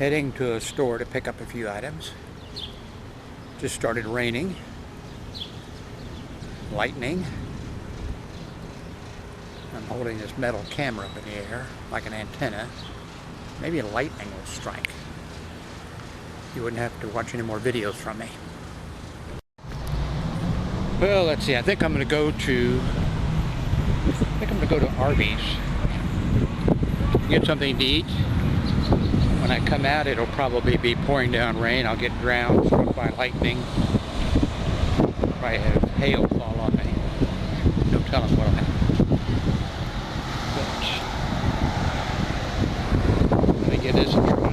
Heading to a store to pick up a few items. Just started raining. Lightning. I'm holding this metal camera up in the air like an antenna. Maybe a lightning will strike. You wouldn't have to watch any more videos from me. Well, let's see. I think I'm going to go to Arby's. Get something to eat. When I come out, it'll probably be pouring down rain. I'll get drowned, struck by lightning. Probably have hail fall on me. No telling what'll happen. But let me give this a try.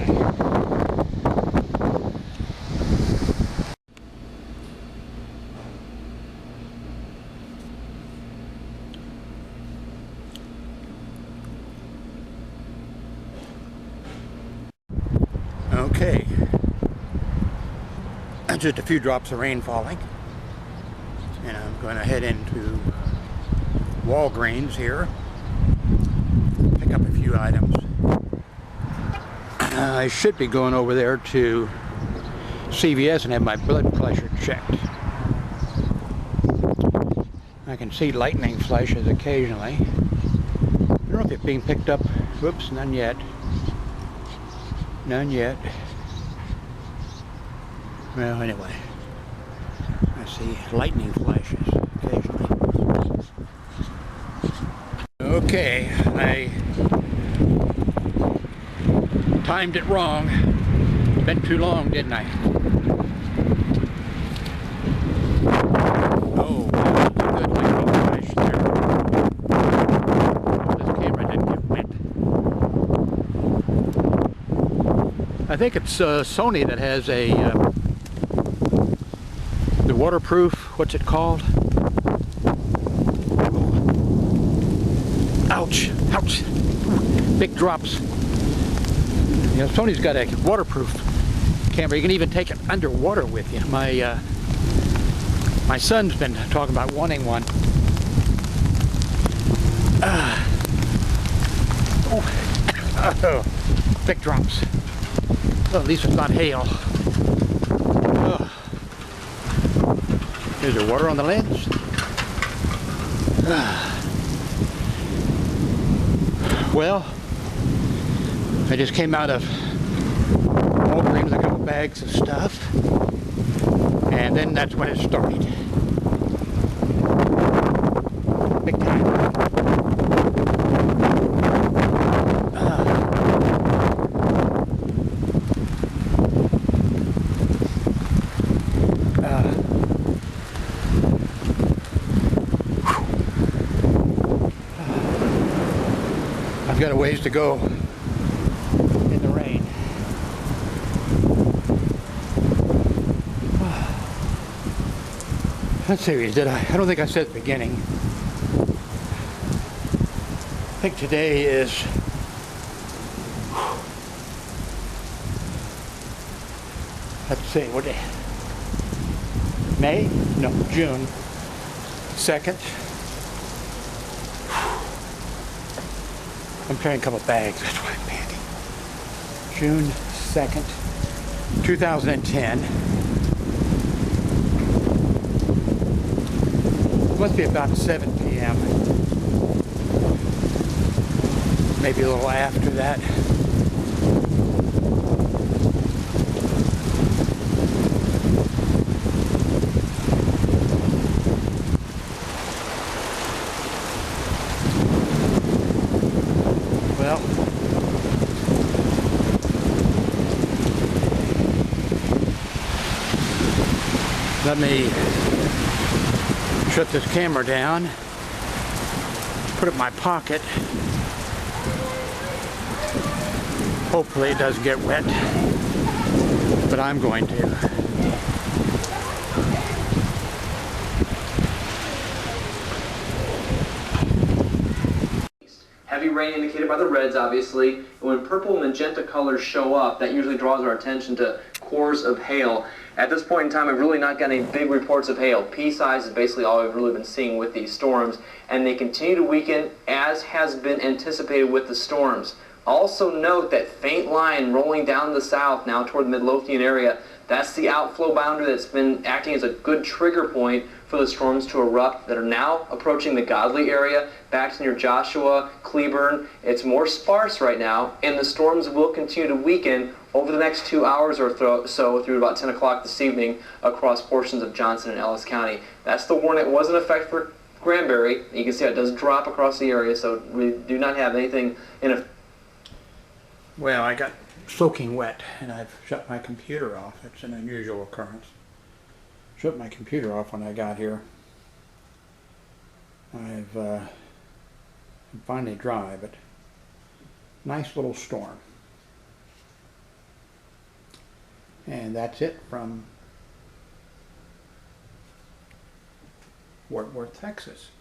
Okay, just a few drops of rain falling, and I'm going to head into Walgreens here, pick up a few items. I should be going over there to CVS and have my blood pressure checked. I can see lightning flashes occasionally. I don't know if it's being picked up. Whoops, none yet. None yet. Well, anyway, I see lightning flashes occasionally. Okay, I timed it wrong. Been too long, didn't I? Oh, good lightning flash there. This camera didn't get wet. I think it's Sony that has the waterproof, what's it called? Ouch, ouch, big drops. You know, Sony's got a waterproof camera. You can even take it underwater with you. My son's been talking about wanting one. Big drops. Well, at least it's not hail. Is there water on the lens? Well, I just came out of Walgreens with a couple bags of stuff, and then that's when it started. Big time. I've got a ways to go in the rain. Let's see, did I don't think I said at the beginning. I think today is let's see, what day? May? No, June 2nd. I'm carrying a couple bags, that's why I'm panting. June 2nd, 2010. It must be about 7 p.m. Maybe a little after that. Well, let me shut this camera down, put it in my pocket. Hopefully it doesn't get wet, but I'm going to. Heavy rain indicated by the reds, obviously. And when purple and magenta colors show up, that usually draws our attention to cores of hail. At this point in time, we've really not got any big reports of hail. Pea-size is basically all we've really been seeing with these storms, and they continue to weaken as has been anticipated with the storms. Also note that faint line rolling down the south now toward the Midlothian area. That's the outflow boundary that's been acting as a good trigger point for the storms to erupt that are now approaching the Godley area, back to near Joshua, Cleburne. It's more sparse right now, and the storms will continue to weaken over the next 2 hours or so through about 10 o'clock this evening across portions of Johnson and Ellis County. That's the warning that was in effect for Granbury. You can see how it does drop across the area, so we do not have anything in effect. Well, I got soaking wet and I've shut my computer off. It's an unusual occurrence. Shut my computer off when I got here. I'm finally dry, but nice little storm. And that's it from Fort Worth, Texas.